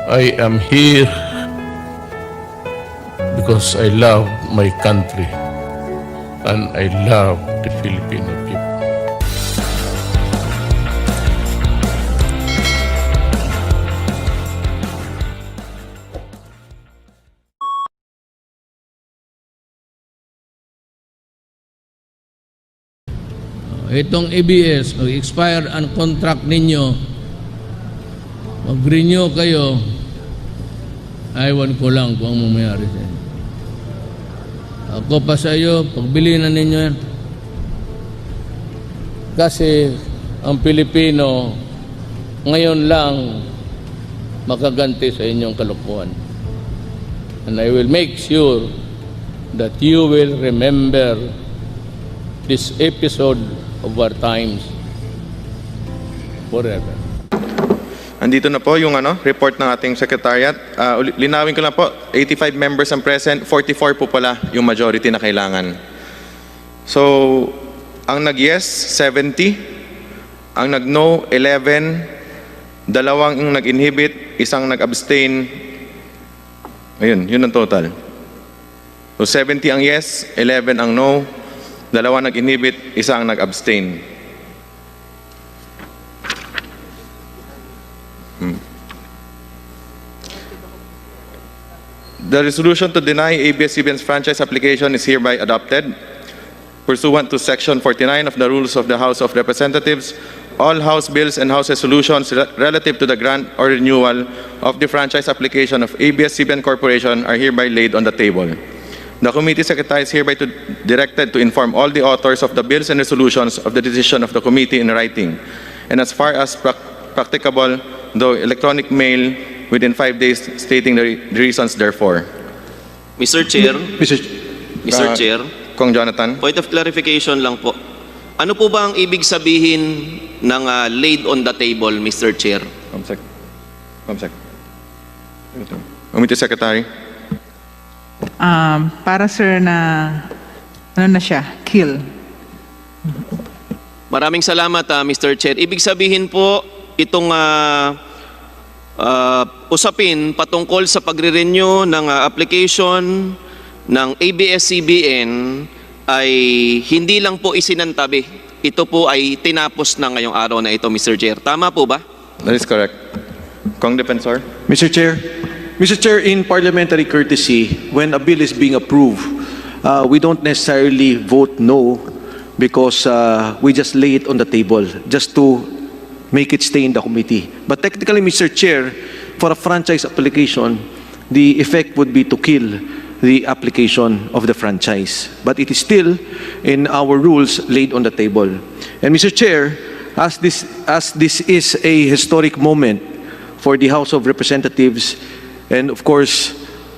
I am here because I love my country and I love the Filipino people. Itong ABS, mag-expire ang contract ninyo, mag-renew kayo, aywan ko lang kung ang mamayari sa inyo. Ako pa sa iyo, pagbili na ninyo yan. Kasi ang Pilipino ngayon lang makaganti sa inyong kalukuhan. And I will make sure that you will remember this episode of our times forever. Andito na po yung report ng ating secretariat. Linawin ko lang po, 85 members ang present, 44 po pala yung majority na kailangan. So, ang nag-yes, 70. Ang nag-no, 11. Dalawang yung nag-inhibit, isang nag-abstain. Ayun, yun ang total. So, 70 ang yes, 11 ang no. Dalawa nag-inhibit, isa ang nag-abstain. The resolution to deny abs-cbn's franchise application is hereby adopted. Pursuant to Section 49 of the Rules of the House of Representatives, all House bills and House resolutions relative to the grant or renewal of the franchise application of abs-cbn Corporation are hereby laid on the table. The committee secretary is hereby directed to inform all the authors of the bills and resolutions of the decision of the committee in writing, and as far as practicable, though electronic mail within 5 days, stating the reasons therefore. Mr. Chair, Mr. Chair, Kong Jonathan. point of clarification lang po. Ano po ba ang ibig sabihin ng laid on the table, Mr. Chair? Comsec. Committee secretary. Para sir na ano na siya, kill. Maraming salamat, Mr. Chair. Ibig sabihin po, itong usapin patungkol sa pagre-renew ng application ng abs-cbn ay hindi lang po isinantabi. Ito po ay tinapos na ngayong araw na ito, Mr. Chair. Tama po ba? That is correct. Kong Defensor. Mr. Chair, in parliamentary courtesy, when a bill is being approved, we don't necessarily vote no because we just lay it on the table just to make it stay in the committee. But technically, Mr. Chair, for a franchise application, the effect would be to kill the application of the franchise. But it is still in our rules laid on the table. And Mr. Chair, as this is a historic moment for the House of Representatives and of course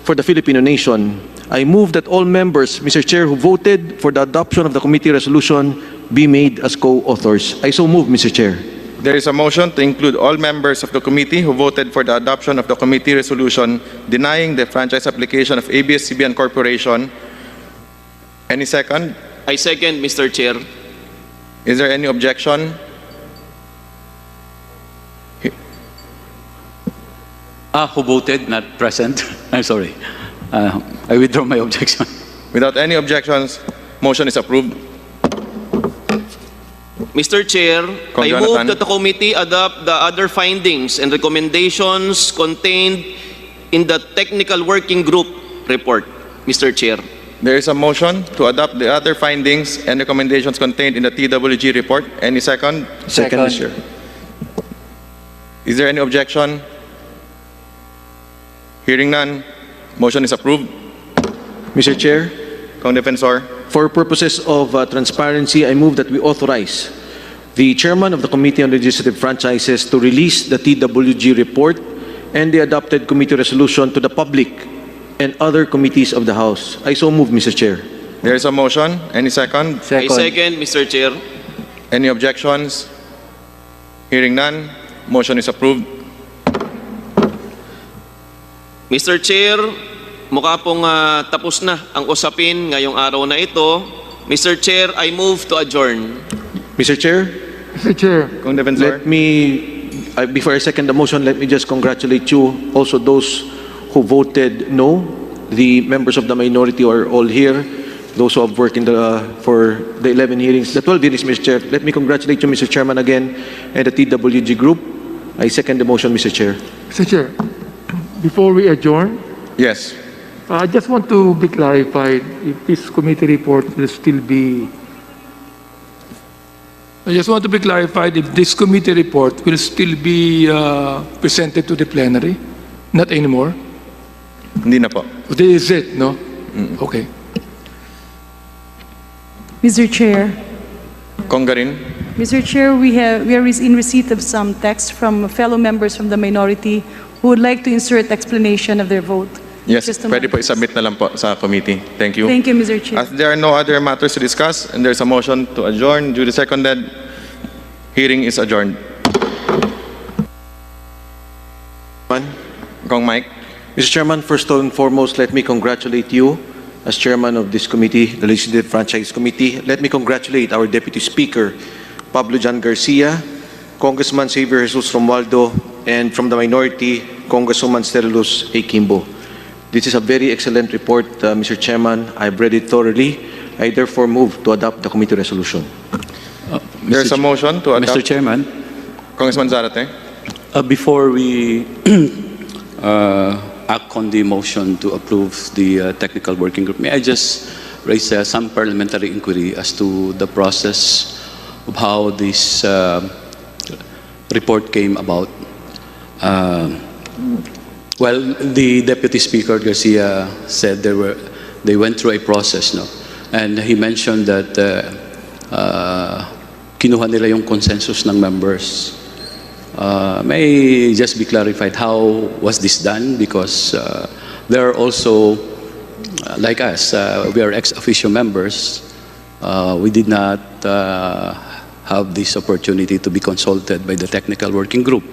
for the Filipino nation, I move that all members, Mr. Chair, who voted for the adoption of the committee resolution be made as co-authors. I so move, Mr. Chair. There is a motion to include all members of the committee who voted for the adoption of the committee resolution denying the franchise application of abs-cbn Corporation. Any second? I second, Mr. Chair. Is there any objection? Who voted, not present. I'm sorry. I withdraw my objection. Without any objections, motion is approved. Mr. Chair, Kong I Jonathan. move that the committee adopt the other findings and recommendations contained in the technical working group report, Mr. Chair. There is a motion to adopt the other findings and recommendations contained in the TWG report. Any second? Second, Mr. Chair. Is there any objection? Hearing none, motion is approved. Mr. Chair, Kong Defensor. for purposes of transparency, I move that we authorize the chairman of the Committee on Legislative Franchises to release the TWG report and the adopted committee resolution to the public and other committees of the House. I so move, Mr. Chair. There is a motion. Any second? I second, Mr. Chair. Any objections? Hearing none, motion is approved. Mr. Chair, mukha pong tapos na ang usapin ngayong araw na ito. Mr. Chair, I move to adjourn. Mr. Chair, Kong Defensor. let me before I second the motion, let me just congratulate you, also those who voted no. The members of the minority are all here. Those who have worked for the 11 hearings, the 12 hearings, Mr. Chair. Let me congratulate you, Mr. Chairman, again, and the TWG group. I second the motion, Mr. Chair. Mr. Chair, before we adjourn, Yes. I just want to be clarified if this committee report will still be. I just want to be clarified if this committee report will still be presented to the plenary, not anymore. Hindi na po. This is it, no? Okay. Mr. Chair, Congarin. Mr. Chair, we are in receipt of some text from fellow members from the minority who would like to insert explanation of their vote. Yes, Just a pwede po moment. isubmit na lang po sa committee. Thank you. Thank you, Mr. Chair. As there are no other matters to discuss and there's a motion to adjourn, duly seconded, hearing is adjourned. Kong Mike. Mr. Chairman, first and foremost, let me congratulate you as chairman of this committee, the Legislative Franchise Committee. Let me congratulate our Deputy Speaker, Pablo Jan Garcia, Congressman Xavier Jesus Romualdo, and from the minority, Congresswoman Sterilus A. Kimbo. This is a very excellent report, Mr. Chairman. I've read it thoroughly. I therefore move to adopt the committee resolution. There's a motion to adopt. Mr. Chairman, Congressman Zarate. before we act on the motion to approve the technical working group, may I just raise some parliamentary inquiry as to the process of how this report came about. Well, the Deputy Speaker Garcia said they went through a process, no? And he mentioned that kinuha nila yung consensus ng members. May just be clarified how was this done, because there are also, like us, we are ex-officio members. We did not have this opportunity to be consulted by the technical working group,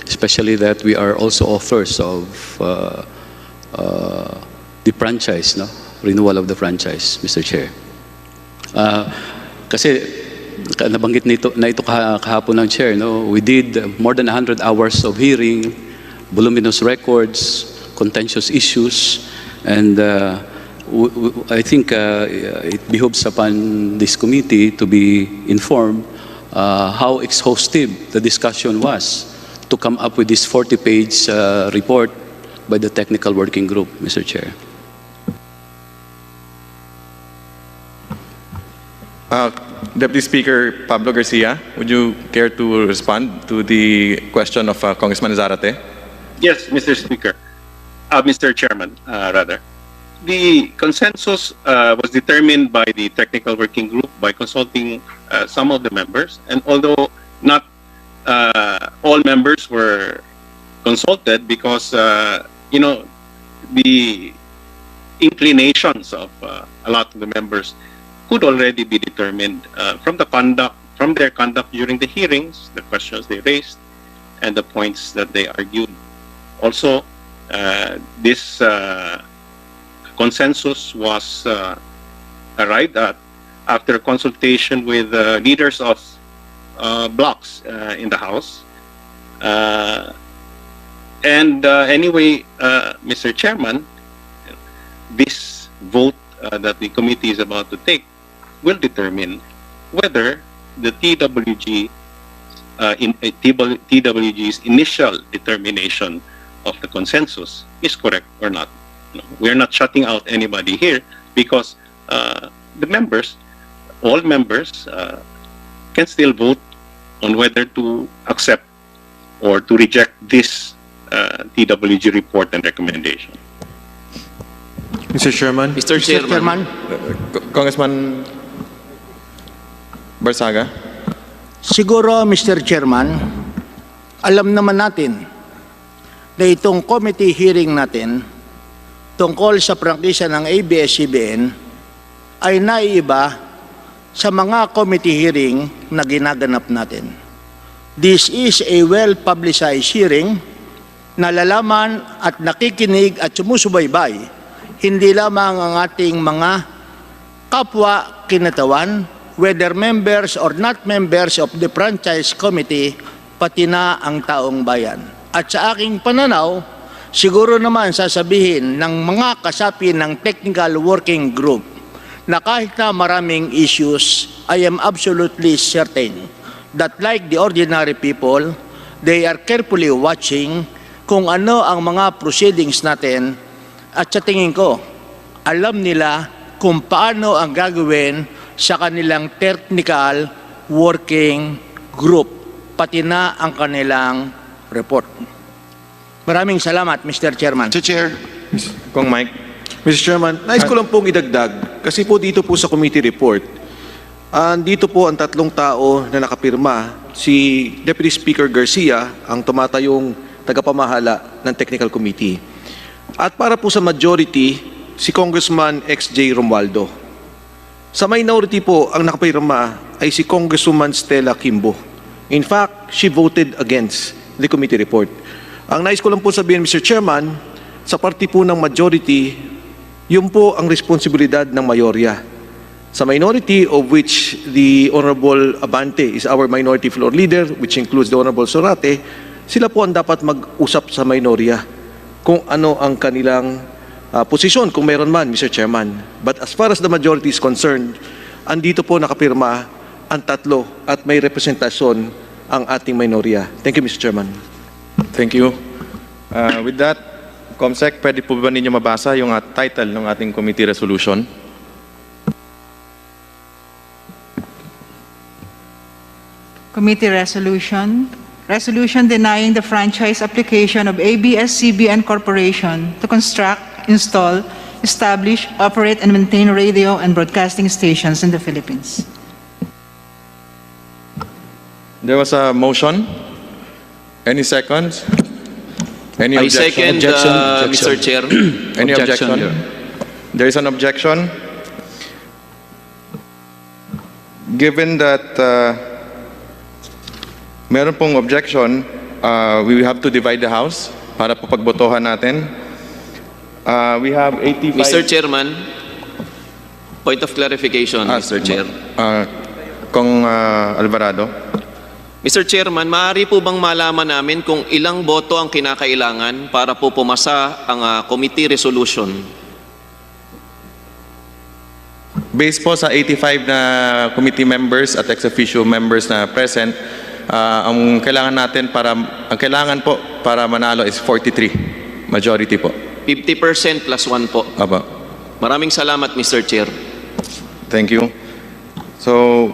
especially that we are also authors of the franchise, no? Renewal of the franchise, Mr. Chair. Kasi nabanggit na ito kahapon ng Chair, no? We did more than 100 hours of hearing, voluminous records, contentious issues, and I think it behooves upon this committee to be informed how exhaustive the discussion was to come up with this 40-page report by the technical working group, Mr. Chair. Deputy Speaker Pablo Garcia, would you care to respond to the question of Congressman Zarate? Yes, Mr. Speaker. Mr. Chairman, rather. The consensus was determined by the technical working group by consulting some of the members, and although not all members were consulted, because you know, the inclinations of a lot of the members could already be determined from their conduct during the hearings, the questions they raised, and the points that they argued. Also, this consensus was arrived at after consultation with leaders of blocks in the House. Anyway, Mr. Chairman, this vote that the committee is about to take will determine whether the TWG's initial determination of the consensus is correct or not. We are not shutting out anybody here, because the members, all members, can still vote on whether to accept or to reject this TWG report and recommendation. Mr. Chairman. Mr. Chairman. Congressman Barsaga. Siguro, Mr. Chairman, alam naman natin na itong committee hearing natin tungkol sa prangkisa ng abs-cbn ay naiiba sa mga committee hearing na ginaganap natin. This is a well-publicized hearing na lalaman at nakikinig at sumusubaybay hindi lamang ang ating mga kapwa kinatawan, whether members or not members of the franchise committee, pati na ang taong bayan. At sa aking pananaw, siguro naman sasabihin ng mga kasapi ng Technical Working Group na kahit na maraming issues, I am absolutely certain that like the ordinary people, they are carefully watching kung ano ang mga proceedings natin at sa tingin ko, alam nila kung paano ang gagawin sa kanilang Technical Working Group, pati na ang kanilang report. Maraming salamat, Mr. Chairman. Mr. Chair, Kong Mike. Mr. Chairman, nais ko lang pong idagdag, kasi po dito po sa committee report, dito po ang tatlong tao na nakapirma, si Deputy Speaker Garcia, ang tumatayong tagapamahala ng Technical Committee. At para po sa majority, si Congressman XJ Romualdo. Sa minority po, ang nakapirma ay si Congresswoman Stella Kimbo. In fact, she voted against the committee report. Ang nais ko lang po sabihin, Mr. Chairman, sa party po ng majority, yun po ang responsibilidad ng mayorya. Sa minority, of which the Honorable Abante is our minority floor leader, which includes the Honorable Sorate, sila po ang dapat mag-usap sa minorya kung ano ang kanilang posisyon, kung meron man, Mr. Chairman. But as far as the majority is concerned, andito po nakapirma ang tatlo at may representasyon ang ating minorya. Thank you, Mr. Chairman. Thank you. With that, Comsec, pwede po ba ninyo mabasa yung title ng ating committee resolution? Committee resolution. Resolution denying the franchise application of abs-cbn Corporation to construct, install, establish, operate, and maintain radio and broadcasting stations in the Philippines. There was a motion. Any seconds? Any I objection? second, Mr. Chair. Any Objection, objection? Your- There is an objection. Given that meron pong objection, we have to divide the House para po pagbotohan natin. We have 85... Mr. Chairman, point of clarification, Mr. Chair. Kong Alvarado. Mr. Chairman, maaari po bang malaman namin kung ilang boto ang kinakailangan para po pumasa ang committee resolution? Based po sa 85 na committee members at ex-officio members na present, ang kailangan po para manalo is 43. Majority po. 50% plus 1 po. Aba. Maraming salamat, Mr. Chair. Thank you. So,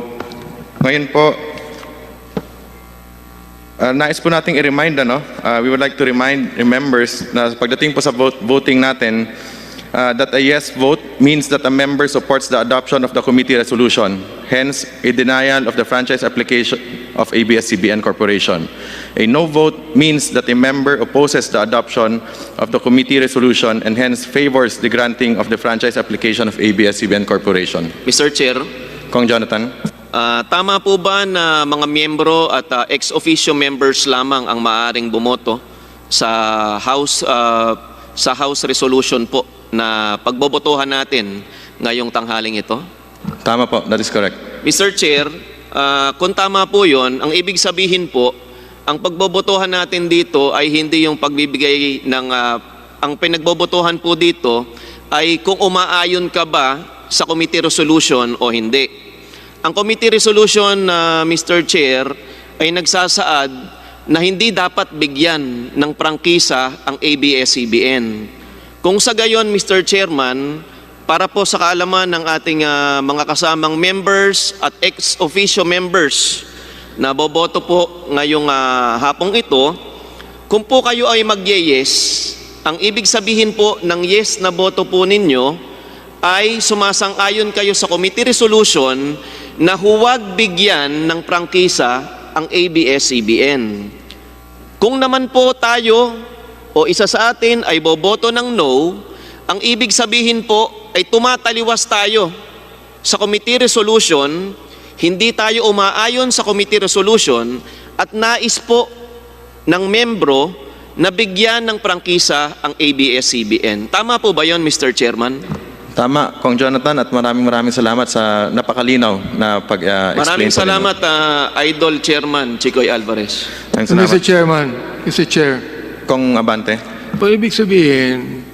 ngayon po, nais po nating i-remind, we would like to remind members na pagdating po sa voting natin, that a yes vote means that a member supports the adoption of the committee resolution. Hence, a denial of the franchise application of abs-cbn Corporation. A no vote means that a member opposes the adoption of the committee resolution and hence favors the granting of the franchise application of abs-cbn Corporation. Mr. Chair, Kong Jonathan. tama po ba na mga miyembro at ex-officio members lamang ang maaaring bumoto sa House resolution po na pagbobotohan natin ngayong tanghaling ito? Tama po, that is correct. Mr. Chair, kung tama po yun, ang ibig sabihin po, ang pagbobotohan natin dito ay hindi yung pagbibigay ng, ang pinagbobotohan po dito ay kung umaayon ka ba sa committee resolution o hindi. Ang committee resolution, Mr. Chair, ay nagsasaad na hindi dapat bigyan ng prangkisa ang abs-cbn. Kung sa gayon, Mr. Chairman, para po sa kaalaman ng ating mga kasamang members at ex-officio members na boboto po ngayong hapong ito, kung po kayo ay mag-yes, ang ibig sabihin po ng yes na boto po ninyo ay sumasang-ayon kayo sa committee resolution na huwag bigyan ng prangkisa ang abs-cbn. Kung naman po tayo o isa sa atin ay boboto ng no, ang ibig sabihin po ay tumataliwas tayo sa committee resolution, hindi tayo umaayon sa committee resolution at nais po ng membro na bigyan ng prangkisa ang abs-cbn. Tama po ba yon, Mr. Chairman? Tama, Kong Jonathan, at maraming salamat sa napakalinaw na pag-explain. Maraming salamat, Idol Chairman Chicoy Alvarez. Mr. Chairman, Mr. Chair, Kong Abante. ibig sabihin,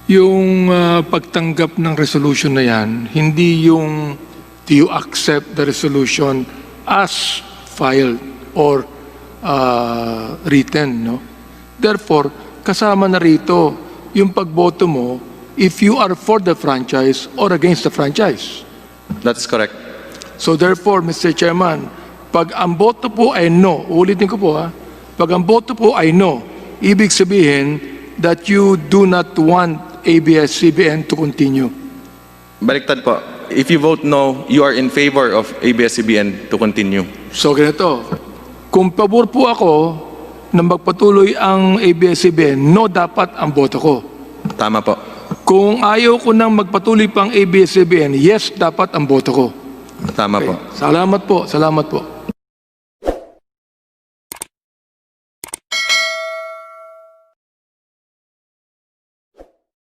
yung pagtanggap ng resolution na yan, hindi yung do you accept the resolution as filed or written, no? Therefore, kasama na rito yung pagboto mo if you are for the franchise or against the franchise. That's correct. So therefore, Mr. Chairman, pag ang boto po ay no, ulitin ko po pag ang boto po ay no, ibig sabihin that you do not want ABS-CBN to continue. Baliktad po. If you vote no, you are in favor of ABS-CBN to continue. So ganito, kung pabor po ako na magpatuloy ang ABS-CBN, no dapat ang boto ko. Tama po. Kung ayaw ko nang magpatuloy pang ABS-CBN, yes dapat ang boto ko. Tama po. Salamat po, salamat po.